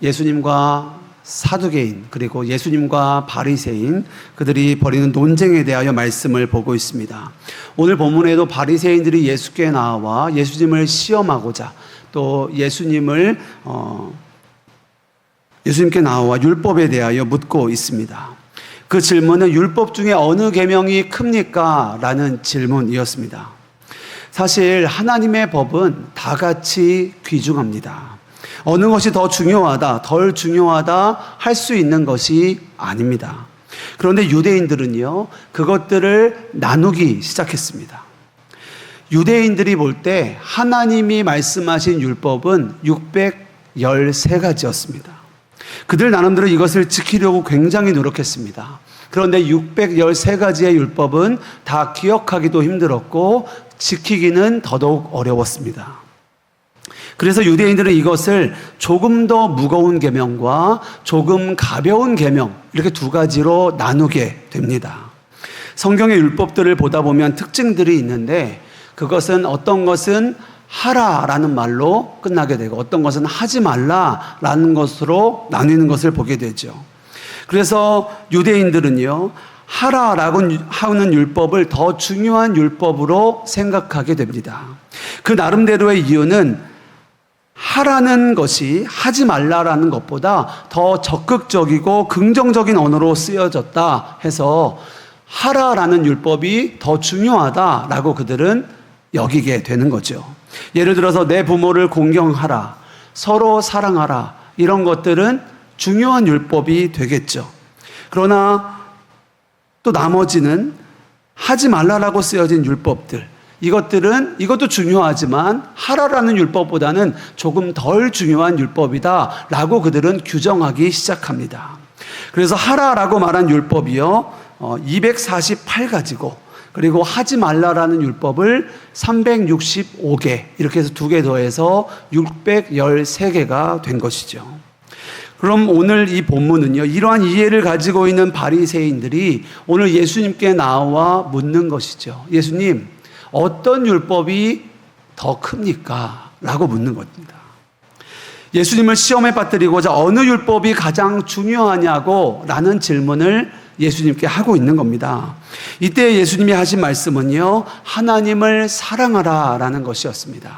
예수님과 사두개인 그리고 예수님과 바리새인 그들이 벌이는 논쟁에 대하여 말씀을 보고 있습니다. 오늘 본문에도 바리새인들이 예수께 나와 예수님을 시험하고자 또 예수님께 나와 율법에 대하여 묻고 있습니다. 그 질문은 율법 중에 어느 계명이 큽니까? 라는 질문이었습니다. 사실 하나님의 법은 다 같이 귀중합니다. 어느 것이 더 중요하다, 덜 중요하다 할 수 있는 것이 아닙니다. 그런데 유대인들은요, 그것들을 나누기 시작했습니다. 유대인들이 볼 때 하나님이 말씀하신 율법은 613가지였습니다. 그들 나름대로 이것을 지키려고 굉장히 노력했습니다. 그런데 613가지의 율법은 다 기억하기도 힘들었고 지키기는 더더욱 어려웠습니다. 그래서 유대인들은 이것을 조금 더 무거운 계명과 조금 가벼운 계명 이렇게 두 가지로 나누게 됩니다. 성경의 율법들을 보다 보면 특징들이 있는데 그것은 어떤 것은 하라라는 말로 끝나게 되고 어떤 것은 하지 말라라는 것으로 나뉘는 것을 보게 되죠. 그래서 유대인들은요, 하라라고 하는 율법을 더 중요한 율법으로 생각하게 됩니다. 그 나름대로의 이유는 하라는 것이 하지 말라라는 것보다 더 적극적이고 긍정적인 언어로 쓰여졌다 해서 하라라는 율법이 더 중요하다라고 그들은 여기게 되는 거죠. 예를 들어서 내 부모를 공경하라, 서로 사랑하라 이런 것들은 중요한 율법이 되겠죠. 그러나 또 나머지는 하지 말라라고 쓰여진 율법들 이것도 중요하지만 하라라는 율법보다는 조금 덜 중요한 율법이다 라고 그들은 규정하기 시작합니다. 그래서 하라라고 말한 율법이요 248가지고 그리고 하지 말라라는 율법을 365개 이렇게 해서 2개 더해서 613개가 된 것이죠. 그럼 오늘 이 본문은요, 이러한 이해를 가지고 있는 바리새인들이 오늘 예수님께 나와 묻는 것이죠. 예수님, 어떤 율법이 더 큽니까? 라고 묻는 겁니다. 예수님을 시험에 빠뜨리고자 어느 율법이 가장 중요하냐고 라는 질문을 예수님께 하고 있는 겁니다. 이때 예수님이 하신 말씀은요, 하나님을 사랑하라 라는 것이었습니다.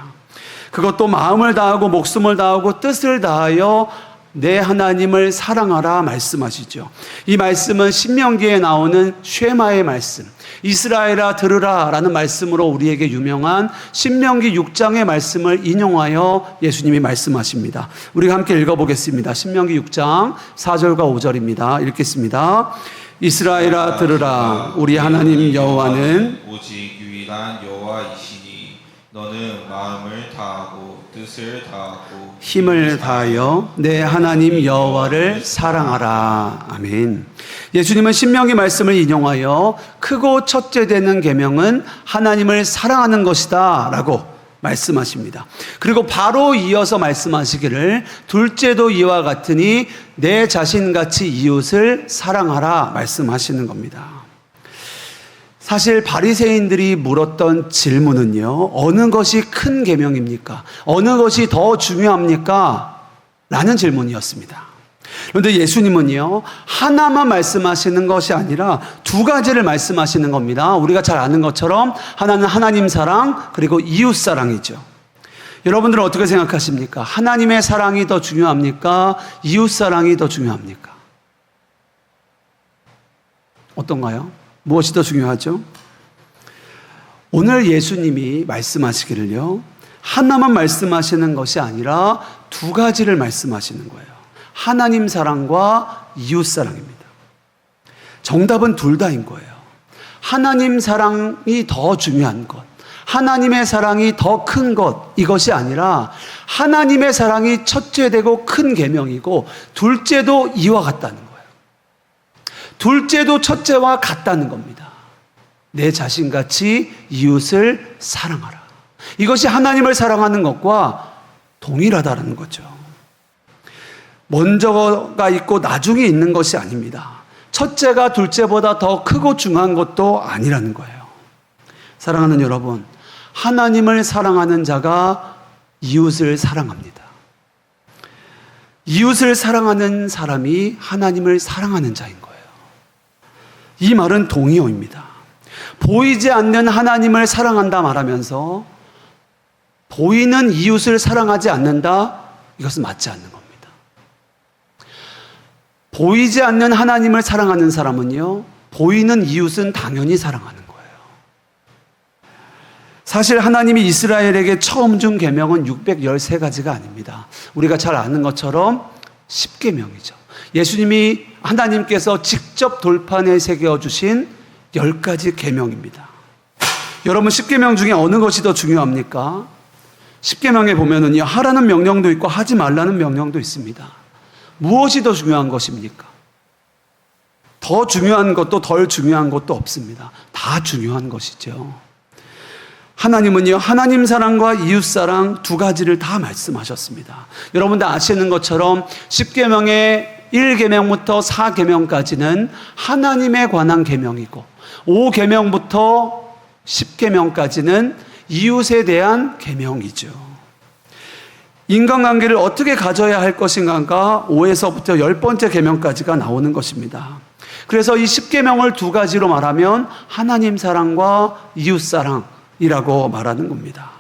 그것도 마음을 다하고 목숨을 다하고 뜻을 다하여 내 하나님을 사랑하라 말씀하시죠. 이 말씀은 신명기에 나오는 쉐마의 말씀, 이스라엘아 들으라 라는 말씀으로 우리에게 유명한 신명기 6장의 말씀을 인용하여 예수님이 말씀하십니다. 우리가 함께 읽어보겠습니다. 신명기 6장 4절과 5절입니다. 읽겠습니다. 이스라엘아 들으라, 우리 하나님 여호와는 오직 유일한 여호와이시니 너는 마음을 다하고 뜻을 다하고 힘을 다하여 내 하나님 여호와를 사랑하라. 아멘. 예수님은 신명기 말씀을 인용하여 크고 첫째 되는 계명은 하나님을 사랑하는 것이다 라고 말씀하십니다. 그리고 바로 이어서 말씀하시기를 둘째도 이와 같으니 내 자신같이 이웃을 사랑하라 말씀하시는 겁니다. 사실 바리새인들이 물었던 질문은요, 어느 것이 큰 계명입니까? 어느 것이 더 중요합니까? 라는 질문이었습니다. 그런데 예수님은요, 하나만 말씀하시는 것이 아니라 두 가지를 말씀하시는 겁니다. 우리가 잘 아는 것처럼 하나는 하나님 사랑, 그리고 이웃 사랑이죠. 여러분들은 어떻게 생각하십니까? 하나님의 사랑이 더 중요합니까? 이웃 사랑이 더 중요합니까? 어떤가요? 무엇이 더 중요하죠? 오늘 예수님이 말씀하시기를요, 하나만 말씀하시는 것이 아니라 두 가지를 말씀하시는 거예요. 하나님 사랑과 이웃 사랑입니다. 정답은 둘 다인 거예요. 하나님 사랑이 더 중요한 것, 하나님의 사랑이 더 큰 것, 이것이 아니라 하나님의 사랑이 첫째 되고 큰 계명이고 둘째도 이와 같다는 거예요. 둘째도 첫째와 같다는 겁니다. 내 자신같이 이웃을 사랑하라. 이것이 하나님을 사랑하는 것과 동일하다는 거죠. 먼저가 있고 나중에 있는 것이 아닙니다. 첫째가 둘째보다 더 크고 중요한 것도 아니라는 거예요. 사랑하는 여러분, 하나님을 사랑하는 자가 이웃을 사랑합니다. 이웃을 사랑하는 사람이 하나님을 사랑하는 자인 거예요. 이 말은 동의어입니다. 보이지 않는 하나님을 사랑한다 말하면서 보이는 이웃을 사랑하지 않는다, 이것은 맞지 않는 겁니다. 보이지 않는 하나님을 사랑하는 사람은요, 보이는 이웃은 당연히 사랑하는 거예요. 사실 하나님이 이스라엘에게 처음 준 계명은 613가지가 아닙니다. 우리가 잘 아는 것처럼 10계명이죠. 예수님이 하나님께서 직접 돌판에 새겨주신 10가지 계명입니다. 여러분, 10계명 중에 어느 것이 더 중요합니까? 10계명에 보면은요, 하라는 명령도 있고 하지 말라는 명령도 있습니다. 무엇이 더 중요한 것입니까? 더 중요한 것도 덜 중요한 것도 없습니다. 다 중요한 것이죠. 하나님은요, 하나님 사랑과 이웃 사랑 두 가지를 다 말씀하셨습니다. 여러분들 아시는 것처럼 10계명의 1계명부터 4계명까지는 하나님에 관한 계명이고, 5계명부터 10계명까지는 이웃에 대한 계명이죠. 인간관계를 어떻게 가져야 할 것인가가 5에서부터 10번째 계명까지가 나오는 것입니다. 그래서 이 10계명을 두 가지로 말하면 하나님 사랑과 이웃 사랑이라고 말하는 겁니다.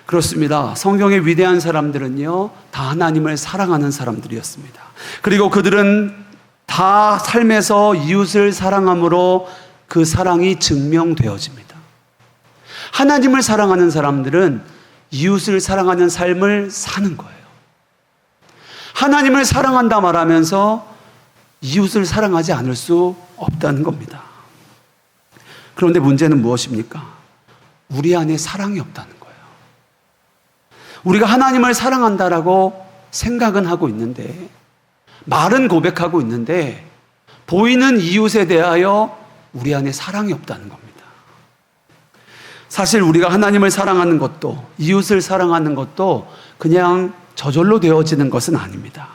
그렇습니다. 성경의 위대한 사람들은요, 다 하나님을 사랑하는 사람들이었습니다. 그리고 그들은 다 삶에서 이웃을 사랑함으로 그 사랑이 증명되어집니다. 하나님을 사랑하는 사람들은 이웃을 사랑하는 삶을 사는 거예요. 하나님을 사랑한다 말하면서 이웃을 사랑하지 않을 수 없다는 겁니다. 그런데 문제는 무엇입니까? 우리 안에 사랑이 없다는 거예요. 우리가 하나님을 사랑한다라고 생각은 하고 있는데, 말은 고백하고 있는데, 보이는 이웃에 대하여 우리 안에 사랑이 없다는 겁니다. 사실 우리가 하나님을 사랑하는 것도, 이웃을 사랑하는 것도 그냥 저절로 되어지는 것은 아닙니다.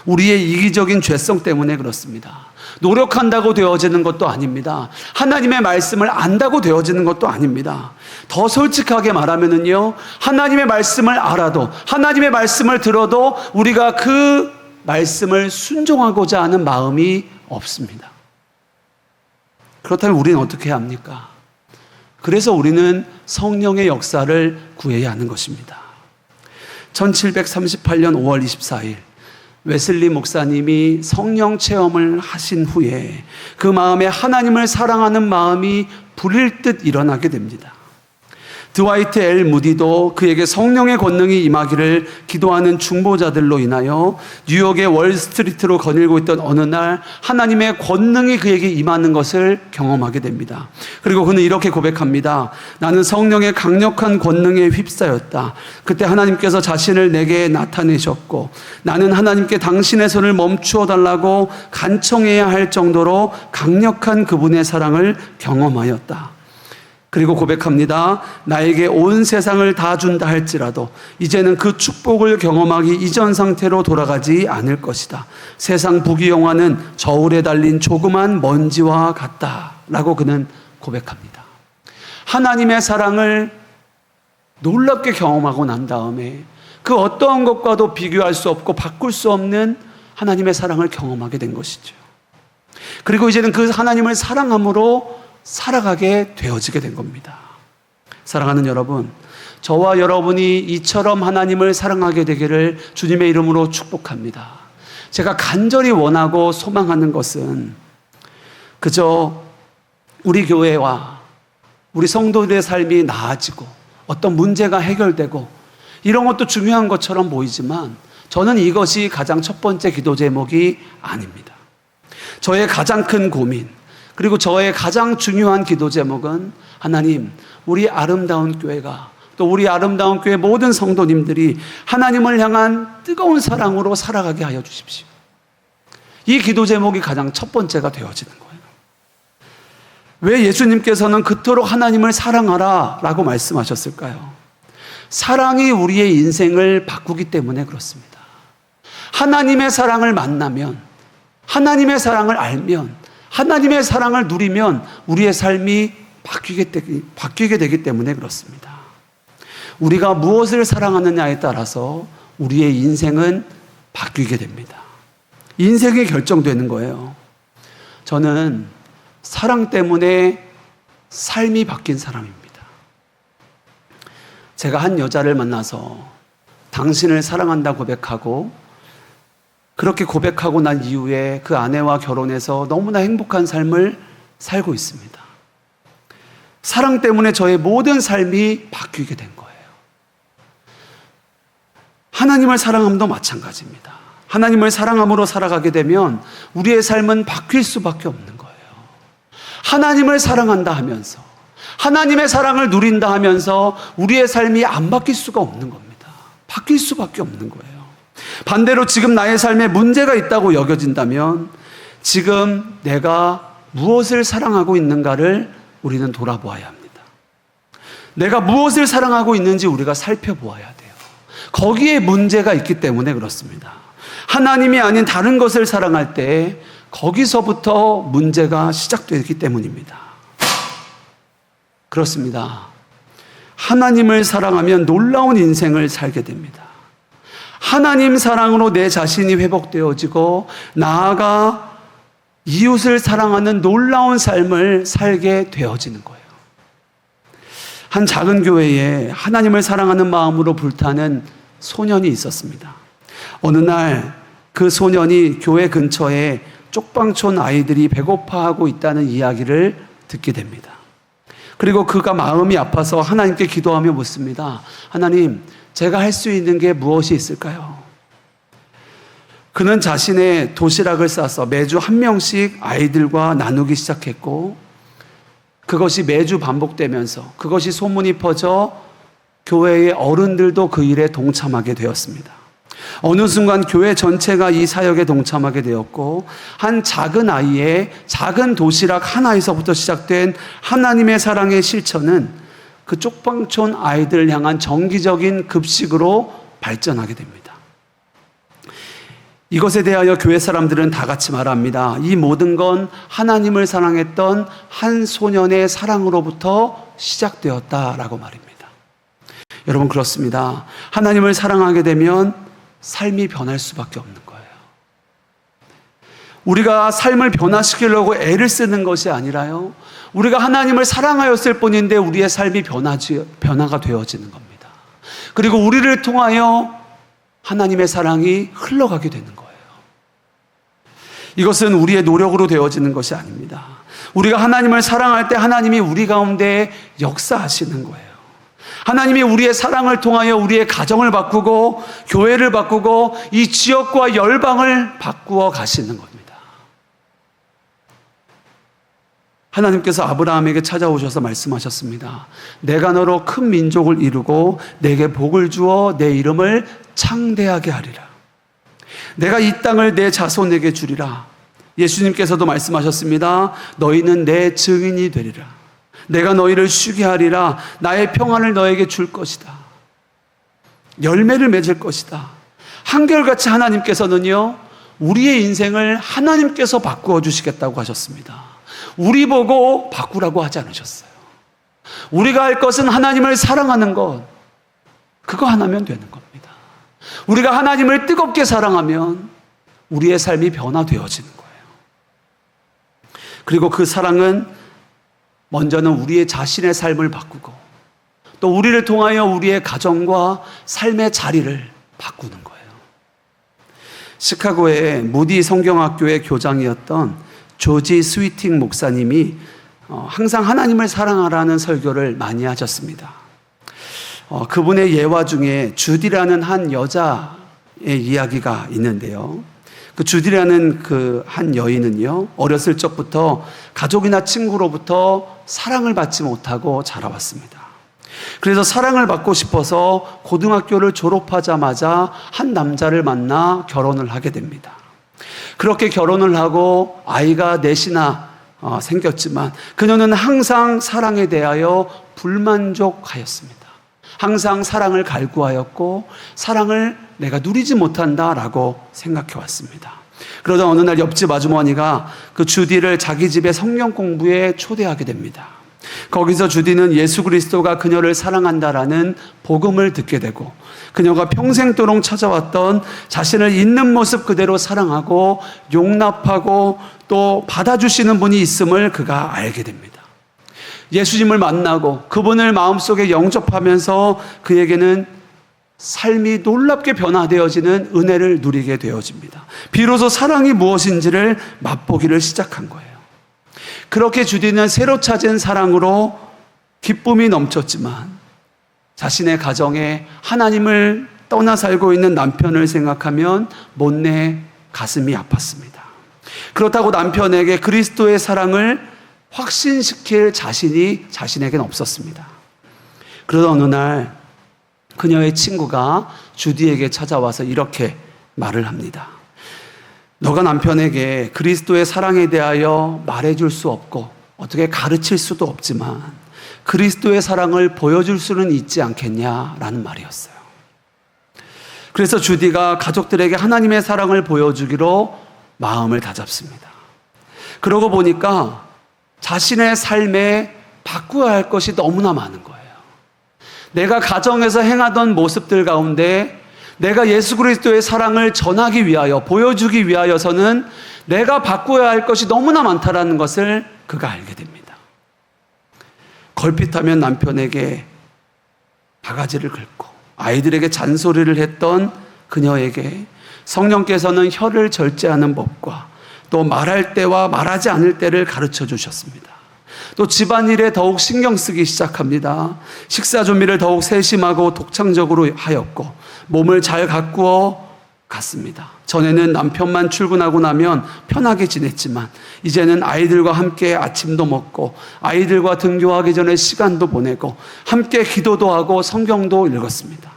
우리의 이기적인 죄성 때문에 그렇습니다. 노력한다고 되어지는 것도 아닙니다. 하나님의 말씀을 안다고 되어지는 것도 아닙니다. 더 솔직하게 말하면은요, 하나님의 말씀을 알아도, 하나님의 말씀을 들어도 우리가 그 말씀을 순종하고자 하는 마음이 없습니다. 그렇다면 우리는 어떻게 해야 합니까? 그래서 우리는 성령의 역사를 구해야 하는 것입니다. 1738년 5월 24일 웨슬리 목사님이 성령 체험을 하신 후에 그 마음에 하나님을 사랑하는 마음이 불일 듯 일어나게 됩니다. 드와이트 엘 무디도 그에게 성령의 권능이 임하기를 기도하는 중보자들로 인하여 뉴욕의 월스트리트로 거닐고 있던 어느 날 하나님의 권능이 그에게 임하는 것을 경험하게 됩니다. 그리고 그는 이렇게 고백합니다. 나는 성령의 강력한 권능에 휩싸였다. 그때 하나님께서 자신을 내게 나타내셨고 나는 하나님께 당신의 손을 멈추어 달라고 간청해야 할 정도로 강력한 그분의 사랑을 경험하였다. 그리고 고백합니다. 나에게 온 세상을 다 준다 할지라도 이제는 그 축복을 경험하기 이전 상태로 돌아가지 않을 것이다. 세상 부귀영화는 저울에 달린 조그만 먼지와 같다. 라고 그는 고백합니다. 하나님의 사랑을 놀랍게 경험하고 난 다음에 그 어떠한 것과도 비교할 수 없고 바꿀 수 없는 하나님의 사랑을 경험하게 된 것이죠. 그리고 이제는 그 하나님을 사랑함으로 살아가게 되어지게 된 겁니다. 사랑하는 여러분, 저와 여러분이 이처럼 하나님을 사랑하게 되기를 주님의 이름으로 축복합니다. 제가 간절히 원하고 소망하는 것은 그저 우리 교회와 우리 성도들의 삶이 나아지고 어떤 문제가 해결되고 이런 것도 중요한 것처럼 보이지만 저는 이것이 가장 첫 번째 기도 제목이 아닙니다. 저의 가장 큰 고민, 그리고 저의 가장 중요한 기도 제목은 하나님, 우리 아름다운 교회가 또 우리 아름다운 교회 모든 성도님들이 하나님을 향한 뜨거운 사랑으로 살아가게 하여 주십시오. 이 기도 제목이 가장 첫 번째가 되어지는 거예요. 왜 예수님께서는 그토록 하나님을 사랑하라 라고 말씀하셨을까요? 사랑이 우리의 인생을 바꾸기 때문에 그렇습니다. 하나님의 사랑을 만나면, 하나님의 사랑을 알면, 하나님의 사랑을 누리면 우리의 삶이 바뀌게 되기 때문에 그렇습니다. 우리가 무엇을 사랑하느냐에 따라서 우리의 인생은 바뀌게 됩니다. 인생이 결정되는 거예요. 저는 사랑 때문에 삶이 바뀐 사람입니다. 제가 한 여자를 만나서 당신을 사랑한다 고백하고, 그렇게 고백하고 난 이후에 그 아내와 결혼해서 너무나 행복한 삶을 살고 있습니다. 사랑 때문에 저의 모든 삶이 바뀌게 된 거예요. 하나님을 사랑함도 마찬가지입니다. 하나님을 사랑함으로 살아가게 되면 우리의 삶은 바뀔 수밖에 없는 거예요. 하나님을 사랑한다 하면서, 하나님의 사랑을 누린다 하면서 우리의 삶이 안 바뀔 수가 없는 겁니다. 바뀔 수밖에 없는 거예요. 반대로 지금 나의 삶에 문제가 있다고 여겨진다면 지금 내가 무엇을 사랑하고 있는가를 우리는 돌아보아야 합니다. 내가 무엇을 사랑하고 있는지 우리가 살펴보아야 돼요. 거기에 문제가 있기 때문에 그렇습니다. 하나님이 아닌 다른 것을 사랑할 때 거기서부터 문제가 시작되기 때문입니다. 그렇습니다. 하나님을 사랑하면 놀라운 인생을 살게 됩니다. 하나님 사랑으로 내 자신이 회복되어지고 나아가 이웃을 사랑하는 놀라운 삶을 살게 되어지는 거예요. 한 작은 교회에 하나님을 사랑하는 마음으로 불타는 소년이 있었습니다. 어느 날 그 소년이 교회 근처에 쪽방촌 아이들이 배고파하고 있다는 이야기를 듣게 됩니다. 그리고 그가 마음이 아파서 하나님께 기도하며 묻습니다. 하나님, 제가 할 수 있는 게 무엇이 있을까요? 그는 자신의 도시락을 싸서 매주 한 명씩 아이들과 나누기 시작했고, 그것이 매주 반복되면서 그것이 소문이 퍼져 교회의 어른들도 그 일에 동참하게 되었습니다. 어느 순간 교회 전체가 이 사역에 동참하게 되었고, 한 작은 아이의 작은 도시락 하나에서부터 시작된 하나님의 사랑의 실천은 그 쪽방촌 아이들을 향한 정기적인 급식으로 발전하게 됩니다. 이것에 대하여 교회 사람들은 다 같이 말합니다. 이 모든 건 하나님을 사랑했던 한 소년의 사랑으로부터 시작되었다라고 말입니다. 여러분, 그렇습니다. 하나님을 사랑하게 되면 삶이 변할 수밖에 없는 거예요. 우리가 삶을 변화시키려고 애를 쓰는 것이 아니라요, 우리가 하나님을 사랑하였을 뿐인데 우리의 삶이 변화가 되어지는 겁니다. 그리고 우리를 통하여 하나님의 사랑이 흘러가게 되는 거예요. 이것은 우리의 노력으로 되어지는 것이 아닙니다. 우리가 하나님을 사랑할 때 하나님이 우리 가운데 역사하시는 거예요. 하나님이 우리의 사랑을 통하여 우리의 가정을 바꾸고 교회를 바꾸고 이 지역과 열방을 바꾸어 가시는 겁니다. 하나님께서 아브라함에게 찾아오셔서 말씀하셨습니다. 내가 너로 큰 민족을 이루고 내게 복을 주어 내 이름을 창대하게 하리라. 내가 이 땅을 내 자손에게 주리라. 예수님께서도 말씀하셨습니다. 너희는 내 증인이 되리라. 내가 너희를 쉬게 하리라. 나의 평안을 너에게 줄 것이다. 열매를 맺을 것이다. 한결같이 하나님께서는요, 우리의 인생을 하나님께서 바꾸어 주시겠다고 하셨습니다. 우리 보고 바꾸라고 하지 않으셨어요. 우리가 할 것은 하나님을 사랑하는 것, 그거 하나면 되는 겁니다. 우리가 하나님을 뜨겁게 사랑하면 우리의 삶이 변화되어지는 거예요. 그리고 그 사랑은 먼저는 우리의 자신의 삶을 바꾸고 또 우리를 통하여 우리의 가정과 삶의 자리를 바꾸는 거예요. 시카고의 무디 성경학교의 교장이었던 조지 스위팅 목사님이 항상 하나님을 사랑하라는 설교를 많이 하셨습니다. 그분의 예화 중에 주디라는 한 여자의 이야기가 있는데요. 그 주디라는 그 한 여인은요, 어렸을 적부터 가족이나 친구로부터 사랑을 받지 못하고 자라왔습니다. 그래서 사랑을 받고 싶어서 고등학교를 졸업하자마자 한 남자를 만나 결혼을 하게 됩니다. 그렇게 결혼을 하고 아이가 넷이나 생겼지만 그녀는 항상 사랑에 대하여 불만족하였습니다. 항상 사랑을 갈구하였고 사랑을 내가 누리지 못한다라고 생각해 왔습니다. 그러다 어느 날 옆집 아주머니가 그 주디를 자기 집에 성경 공부에 초대하게 됩니다. 거기서 주디는 예수 그리스도가 그녀를 사랑한다라는 복음을 듣게 되고 그녀가 평생도록 찾아왔던 자신을 있는 모습 그대로 사랑하고 용납하고 또 받아주시는 분이 있음을 그가 알게 됩니다. 예수님을 만나고 그분을 마음속에 영접하면서 그에게는 삶이 놀랍게 변화되어지는 은혜를 누리게 되어집니다. 비로소 사랑이 무엇인지를 맛보기를 시작한 거예요. 그렇게 주디는 새로 찾은 사랑으로 기쁨이 넘쳤지만 자신의 가정에 하나님을 떠나 살고 있는 남편을 생각하면 못내 가슴이 아팠습니다. 그렇다고 남편에게 그리스도의 사랑을 확신시킬 자신이 자신에게는 없었습니다. 그러던 어느 날 그녀의 친구가 주디에게 찾아와서 이렇게 말을 합니다. 너가 남편에게 그리스도의 사랑에 대하여 말해줄 수 없고 어떻게 가르칠 수도 없지만 그리스도의 사랑을 보여줄 수는 있지 않겠냐라는 말이었어요. 그래서 주디가 가족들에게 하나님의 사랑을 보여주기로 마음을 다잡습니다. 그러고 보니까 자신의 삶에 바꾸어야 할 것이 너무나 많은 거예요. 내가 가정에서 행하던 모습들 가운데 내가 예수 그리스도의 사랑을 전하기 위하여 보여주기 위하여서는 내가 바꾸어야 할 것이 너무나 많다라는 것을 그가 알게 됩니다. 걸핏하면 남편에게 바가지를 긁고 아이들에게 잔소리를 했던 그녀에게 성령께서는 혀를 절제하는 법과 또 말할 때와 말하지 않을 때를 가르쳐 주셨습니다. 또 집안일에 더욱 신경 쓰기 시작합니다. 식사 준비를 더욱 세심하고 독창적으로 하였고 몸을 잘 가꾸어 갔습니다. 전에는 남편만 출근하고 나면 편하게 지냈지만 이제는 아이들과 함께 아침도 먹고 아이들과 등교하기 전에 시간도 보내고 함께 기도도 하고 성경도 읽었습니다.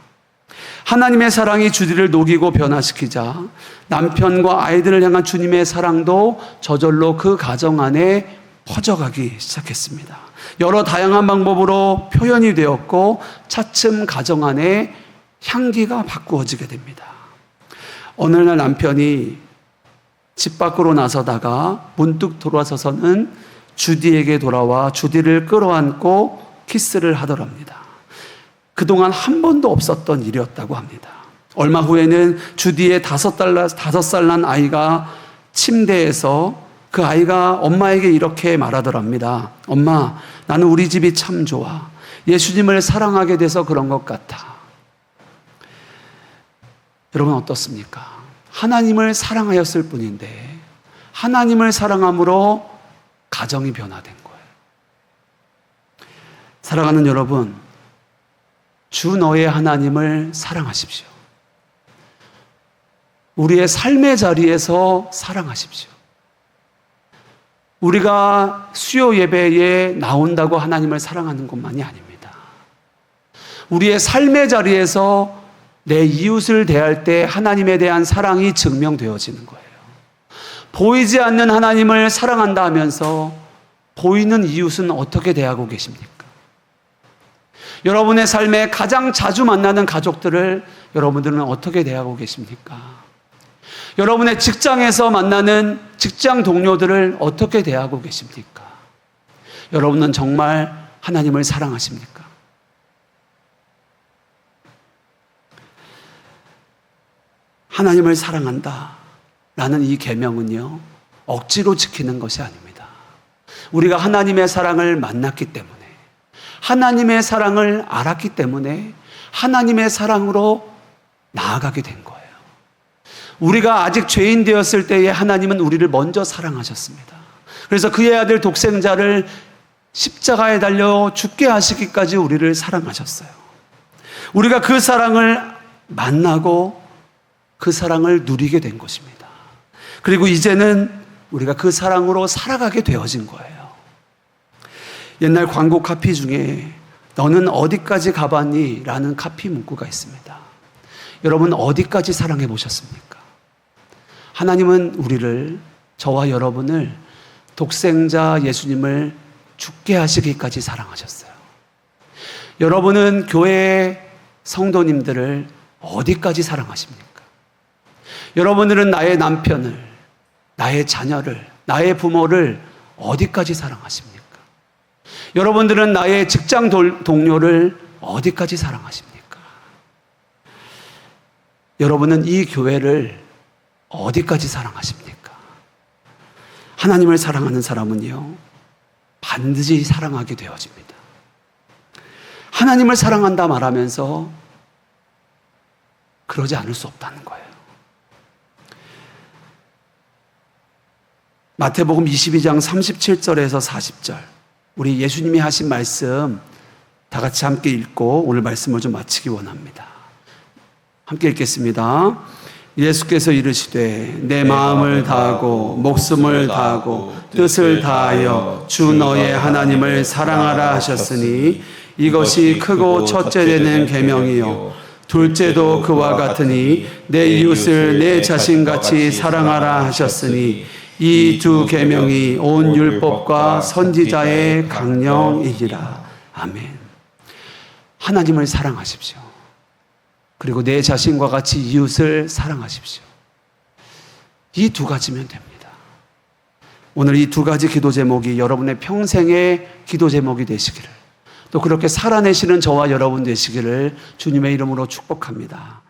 하나님의 사랑이 주디를 녹이고 변화시키자 남편과 아이들을 향한 주님의 사랑도 저절로 그 가정 안에 퍼져가기 시작했습니다. 여러 다양한 방법으로 표현이 되었고 차츰 가정 안에 향기가 바꾸어지게 됩니다. 어느 날 남편이 집 밖으로 나서다가 문득 돌아서서는 주디에게 돌아와 주디를 끌어안고 키스를 하더랍니다. 그동안 한 번도 없었던 일이었다고 합니다. 얼마 후에는 주디의 5살 난 아이가 침대에서 그 아이가 엄마에게 이렇게 말하더랍니다. 엄마, 나는 우리 집이 참 좋아. 예수님을 사랑하게 돼서 그런 것 같아. 여러분 어떻습니까? 하나님을 사랑하였을 뿐인데 하나님을 사랑함으로 가정이 변화된 거예요. 사랑하는 여러분, 주 너의 하나님을 사랑하십시오. 우리의 삶의 자리에서 사랑하십시오. 우리가 수요 예배에 나온다고 하나님을 사랑하는 것만이 아닙니다. 우리의 삶의 자리에서 내 이웃을 대할 때 하나님에 대한 사랑이 증명되어지는 거예요. 보이지 않는 하나님을 사랑한다 하면서 보이는 이웃은 어떻게 대하고 계십니까? 여러분의 삶에 가장 자주 만나는 가족들을 여러분들은 어떻게 대하고 계십니까? 여러분의 직장에서 만나는 직장 동료들을 어떻게 대하고 계십니까? 여러분은 정말 하나님을 사랑하십니까? 하나님을 사랑한다 라는 이 계명은요, 억지로 지키는 것이 아닙니다. 우리가 하나님의 사랑을 만났기 때문에, 하나님의 사랑을 알았기 때문에 하나님의 사랑으로 나아가게 된 거예요. 우리가 아직 죄인 되었을 때에 하나님은 우리를 먼저 사랑하셨습니다. 그래서 그의 아들 독생자를 십자가에 달려 죽게 하시기까지 우리를 사랑하셨어요. 우리가 그 사랑을 만나고 그 사랑을 누리게 된 것입니다. 그리고 이제는 우리가 그 사랑으로 살아가게 되어진 거예요. 옛날 광고 카피 중에 너는 어디까지 가봤니? 라는 카피 문구가 있습니다. 여러분 어디까지 사랑해 보셨습니까? 하나님은 우리를, 저와 여러분을 독생자 예수님을 죽게 하시기까지 사랑하셨어요. 여러분은 교회의 성도님들을 어디까지 사랑하십니까? 여러분들은 나의 남편을, 나의 자녀를, 나의 부모를 어디까지 사랑하십니까? 여러분들은 나의 직장 동료를 어디까지 사랑하십니까? 여러분은 이 교회를 어디까지 사랑하십니까? 하나님을 사랑하는 사람은요, 반드시 사랑하게 되어집니다. 하나님을 사랑한다 말하면서 그러지 않을 수 없다는 거예요. 마태복음 22장 37절에서 40절, 우리 예수님이 하신 말씀 다 같이 함께 읽고 오늘 말씀을 좀 마치기 원합니다. 함께 읽겠습니다. 예수께서 이르시되 내 마음을 다하고 목숨을 다하고 뜻을 다하여 주 너의 하나님을 사랑하라 하셨으니 이것이 크고 첫째 되는 계명이요 둘째도 그와 같으니 내 이웃을 내 자신같이 사랑하라 하셨으니 이 두 계명이 온 율법과 선지자의 강령이니라. 아멘. 하나님을 사랑하십시오. 그리고 내 자신과 같이 이웃을 사랑하십시오. 이 두 가지면 됩니다. 오늘 이 두 가지 기도 제목이 여러분의 평생의 기도 제목이 되시기를, 또 그렇게 살아내시는 저와 여러분 되시기를 주님의 이름으로 축복합니다.